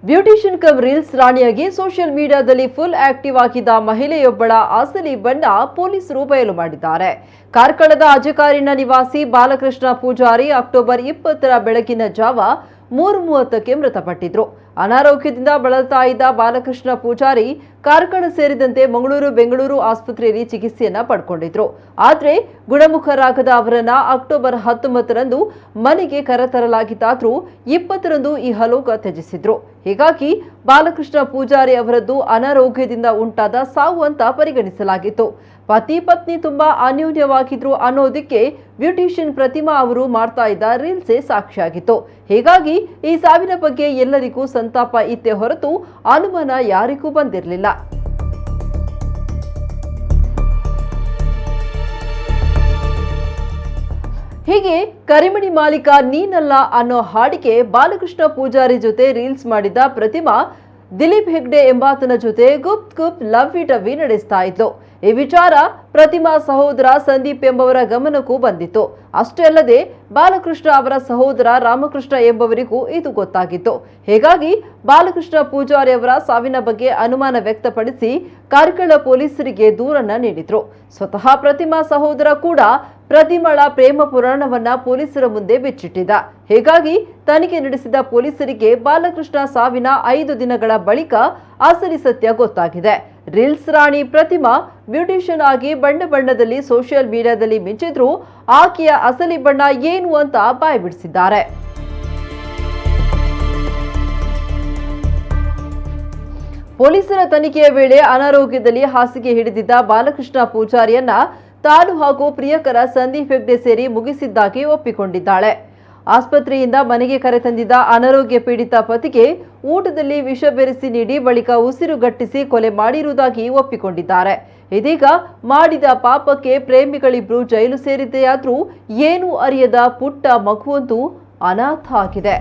Beautician come reels ರಾಣಿಯಾಗಿ social ಮೀಡಿಯಾದಲ್ಲಿ full active ಆಗಿದ್ದ ಮಹಿಳೆಯೊಬ್ಬಳ ಅಸಲಿ ಬಣ್ಣ ಪೊಲೀಸರು ಬಯಲು ಮಾಡಿದ್ದಾರೆ. ಕಾರ್ಕಳದ ಅಜಕಾರಿನ ನಿವಾಸಿ ಬಾಲಕೃಷ್ಣ ಪೂಜಾರಿ ಅಕ್ಟೋಬರ್ 20ರ ಬೆಳಗಿನ ಜಾವ 3:30ಕ್ಕೆ ಮೃತಪಟ್ಟಿದ್ರು. ಅನಾರೋಗ್ಯದಿಂದ ಬಳಲ್ತಾ ಇದ್ದ ಬಾಲಕೃಷ್ಣ ಪೂಜಾರಿ ಕಾರ್ಕಳ ಸೇರಿದಂತೆ ಮಂಗಳೂರು, ಬೆಂಗಳೂರು ಆಸ್ಪತ್ರೆಯಲ್ಲಿ ಚಿಕಿತ್ಸೆಯನ್ನ ಪಡ್ಕೊಂಡಿದ್ರು. ಆದ್ರೆ ಗುಣಮುಖರಾಗದ ಅವರನ್ನ ಅಕ್ಟೋಬರ್ 19ರಂದು ಮನೆಗೆ ಕರೆತರಲಾಗಿದ್ದಾದ್ರೂ 20ರಂದು ಈ ಹಲೋಕ ತ್ಯಜಿಸಿದ್ರು. ಹೀಗಾಗಿ ಬಾಲಕೃಷ್ಣ ಪೂಜಾರಿ ಅವರದ್ದು ಅನಾರೋಗ್ಯದಿಂದ ಉಂಟಾದ ಸಾವು ಅಂತ ಪರಿಗಣಿಸಲಾಗಿತ್ತು. ಪತಿ ಪತ್ನಿ ತುಂಬಾ ಅನ್ಯೋನ್ಯವಾಗಿದ್ರು ಅನ್ನೋದಕ್ಕೆ ಬ್ಯೂಟಿಷಿಯನ್ ಪ್ರತಿಮಾ ಅವರು ಮಾಡ್ತಾ ಇದ್ದ ರೀಲ್ಸೇ ಸಾಕ್ಷಿಯಾಗಿತ್ತು. ಹೀಗಾಗಿ ಈ ಸಾವಿನ ಬಗ್ಗೆ ಎಲ್ಲರಿಗೂ ಸಂತಾಪ ಇತ್ತೇ ಹೊರತು ಅನುಮಾನ ಯಾರಿಗೂ ಬಂದಿರಲಿಲ್ಲ. ಹೀಗೆ ಕರಿಮಣಿ ಮಾಲೀಕ ನೀನಲ್ಲ ಅನ್ನೋ ಹಾಡಿಗೆ ಬಾಲಕೃಷ್ಣ ಪೂಜಾರಿ ಜೊತೆ ರೀಲ್ಸ್ ಮಾಡಿದ ಪ್ರತಿಮಾ ದಿಲೀಪ್ ಹೆಗ್ಡೆ ಎಂಬಾತನ ಜೊತೆ ಗುಪ್ ಲವ್ ಇಟವಿ ನಡೆಸ್ತಾ ಇದ್ಲು. ಈ ವಿಚಾರ ಪ್ರತಿಮಾ ಸಹೋದರ ಸಂದೀಪ್ ಎಂಬವರ ಗಮನಕ್ಕೂ ಬಂದಿತ್ತು. ಅಷ್ಟೇ ಅಲ್ಲದೆ ಬಾಲಕೃಷ್ಣ ಅವರ ಸಹೋದರ ರಾಮಕೃಷ್ಣ ಎಂಬವರಿಗೂ ಇದು ಗೊತ್ತಾಗಿತ್ತು. ಹೀಗಾಗಿ ಬಾಲಕೃಷ್ಣ ಪೂಜಾರಿ ಅವರ ಸಾವಿನ ಬಗ್ಗೆ ಅನುಮಾನ ವ್ಯಕ್ತಪಡಿಸಿ ಕಾರ್ಕಳ ಪೊಲೀಸರಿಗೆ ದೂರನ್ನ ನೀಡಿದ್ರು. ಸ್ವತಃ ಪ್ರತಿಮಾ ಸಹೋದರ ಕೂಡ ಪ್ರತಿಮಳ ಪ್ರೇಮ ಪುರಾಣವನ್ನ ಪೊಲೀಸರ ಮುಂದೆ ಬಿಚ್ಚಿಟ್ಟಿದ್ದ. ಹೀಗಾಗಿ ತನಿಖೆ ನಡೆಸಿದ ಪೊಲೀಸರಿಗೆ ಬಾಲಕೃಷ್ಣ ಸಾವಿನ 5 ದಿನಗಳ ಬಳಿಕ ಅಸಲಿ ಸತ್ಯ ಗೊತ್ತಾಗಿದೆ. ರೀಲ್ಸ್ ರಾಣಿ ಪ್ರತಿಮಾ ಬ್ಯೂಟಿಷಿಯನ್ ಆಗಿ ಬಣ್ಣದಲ್ಲಿ ಸೋಷಿಯಲ್ ಮೀಡಿಯಾದಲ್ಲಿ ಮಿಂಚಿದ್ರು. ಆಕೆಯ ಅಸಲಿ ಬಣ್ಣ ಏನು ಅಂತ ಬಾಯಿ ಬಿಡಿಸಿದ್ದಾರೆ. ಪೊಲೀಸರ ತನಿಖೆಯ ವೇಳೆ ಅನಾರೋಗ್ಯದಲ್ಲಿ ಹಾಸಿಗೆ ಹಿಡಿದಿದ್ದ ಬಾಲಕೃಷ್ಣ ಪೂಜಾರಿಯನ್ನ ತಾನು ಹಾಗೂ ಪ್ರಿಯಕರ ಸಂದೀಪ್ ಹೆಗ್ಡೆ ಸೇರಿ ಮುಗಿಸಿದ್ದಾಗಿ ಒಪ್ಪಿಕೊಂಡಿದ್ದಾಳೆ. ಆಸ್ಪತ್ರೆಯಿಂದ ಮನೆಗೆ ಕರೆತಂದಿದ್ದ ಅನಾರೋಗ್ಯ ಪೀಡಿತ ಪತಿಗೆ ಊಟದಲ್ಲಿ ವಿಷ ಬೆರೆಸಿ ನೀಡಿ ಬಳಿಕ ಉಸಿರುಗಟ್ಟಿಸಿ ಕೊಲೆ ಮಾಡಿರುವುದಾಗಿ ಒಪ್ಪಿಕೊಂಡಿದ್ದಾರೆ. ಇದೀಗ ಮಾಡಿದ ಪಾಪಕ್ಕೆ ಪ್ರೇಮಿಗಳಿಬ್ರು ಜೈಲು ಸೇರಿದೆಯಾದ್ರೂ ಏನೂ ಅರಿಯದ ಪುಟ್ಟ ಮಗುವೊಂದು ಅನಾಥ ಆಗಿದೆ.